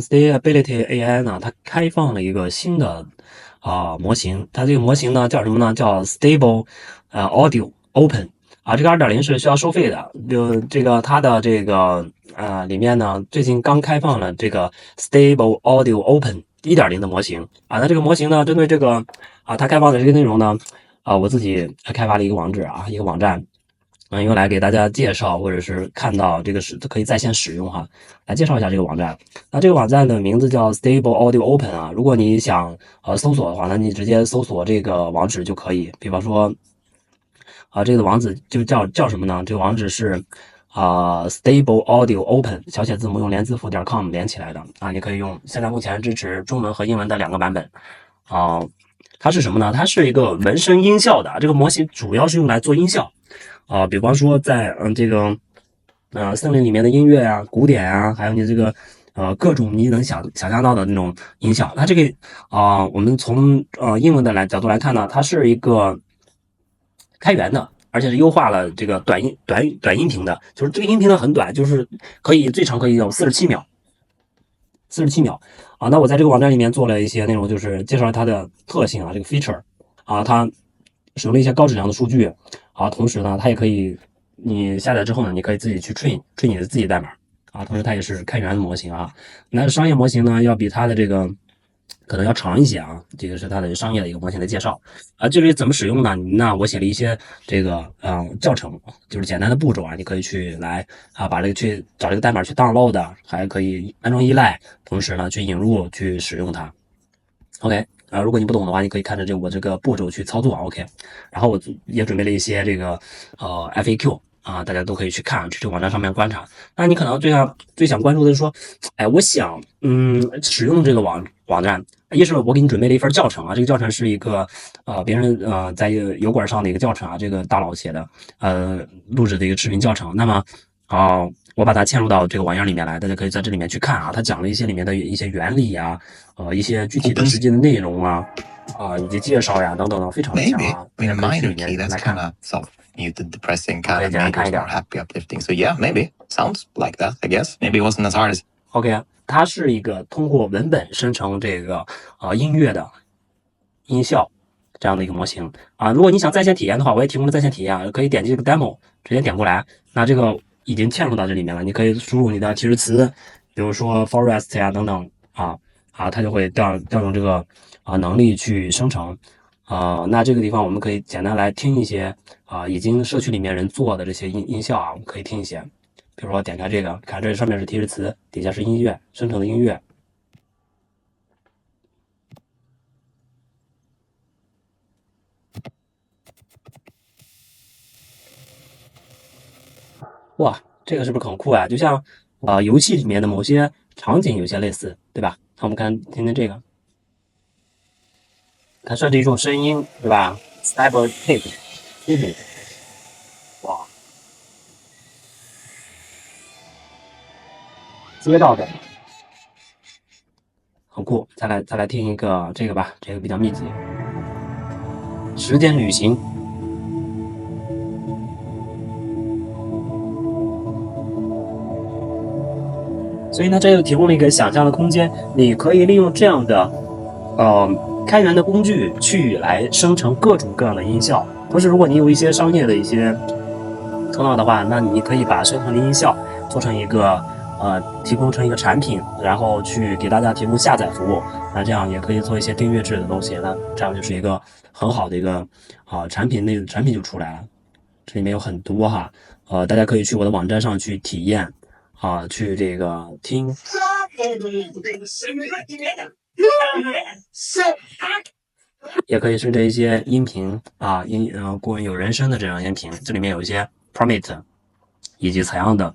Stability AI 呢，它开放了一个新的模型，它这个模型呢叫什么呢？叫 Stable Audio Open 啊，这个2.0是需要收费的。就这个它的这个里面呢，最近刚开放了这个 Stable Audio Open 1.0的模型啊。那这个模型呢，针对这个它开放的这个内容呢，我自己开发了一个网址啊，一个网站。用来给大家介绍或者是看到这个是可以在线使用哈，来介绍一下这个网站。那这个网站的名字叫 Stable Audio Open 啊，如果你想搜索的话，那你直接搜索这个网址就可以。比方说这个网址就叫什么呢？这个网址是Stable Audio Open 小写字母用连字符.com 连起来的啊，你可以用。现在目前支持中文和英文的2个版本啊。它是什么呢？它是一个纹身音效的，这个模型主要是用来做音效。比方说在这个森林里面的音乐啊、鼓点啊，还有你这个各种你能想象到的那种音效。它这个我们从英文的角度来看呢，它是一个开源的，而且是优化了这个短音频的，就是这个音频呢很短，就是最长可以有47秒。那我在这个网站里面做了一些内容，就是介绍它的特性啊，这个 feature 它使用了一些高质量的数据同时呢，它也可以你下载之后呢，你可以自己去 train 你的自己代码同时它也是开源的模型那商业模型呢，要比它的这个可能要长一些这个是它的商业的一个模型的介绍至于怎么使用呢？那我写了一些这个教程，就是简单的步骤你可以去来把这个去找这个代码去 download， 还可以安装依赖，同时呢去引入去使用它。OK。如果你不懂的话，你可以看着我这个步骤去操作OK。然后我也准备了一些这个FAQ大家都可以去看，去这个网站上面观察。那你可能最想关注的是说，我想使用这个网站，一是我给你准备了一份教程这个教程是一个别人在油管上的一个教程这个大佬写的录制的一个视频教程。那么我把它嵌入到这个网页里面来，大家可以在这里面去看它讲了一些里面的一些原理一些具体的实际的内容以及介绍等等的，非常的强I mean, a minor key that's kind of soft-muted, depressing, kind of made it more happy, uplifting. So yeah, maybe sounds like that. I guess maybe it wasn't as hard as. OK， 它是一个通过文本生成这个音乐的音效这样的一个模型如果你想在线体验的话，我也提供了在线体验可以点击这个 demo， 直接点过来。那这个已经嵌入到这里面了，你可以输入你的提示词，比如说 forest 等等它就会调用这个能力去生成那这个地方我们可以简单来听一些已经社区里面人做的这些音效我们可以听一些。比如说点开这个，看这上面是提示词，底下是音乐生成的音乐。哇，这个是不是很酷就像游戏里面的某些场景有些类似，对吧？那我们听听这个，它算是一种声音，对吧 ？Stable tape，哇，街道的，很酷。再来听一个这个吧，这个比较密集。时间旅行。所以呢，这就提供了一个想象的空间，你可以利用这样的开源的工具去来生成各种各样的音效。同时，如果你有一些商业的一些头脑的话，那你可以把生成的音效做成一个提供成一个产品，然后去给大家提供下载服务。那这样也可以做一些订阅制的东西，那这样就是一个很好的一个产品就出来了。这里面有很多大家可以去我的网站上去体验去这个听。也可以是这一些音频有人声的这样音频，这里面有一些 prompt 以及采样的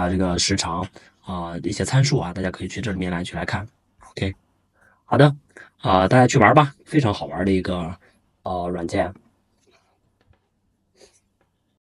这个时长一些参数大家可以去这里面来看。OK， 好的大家去玩吧，非常好玩的一个软件。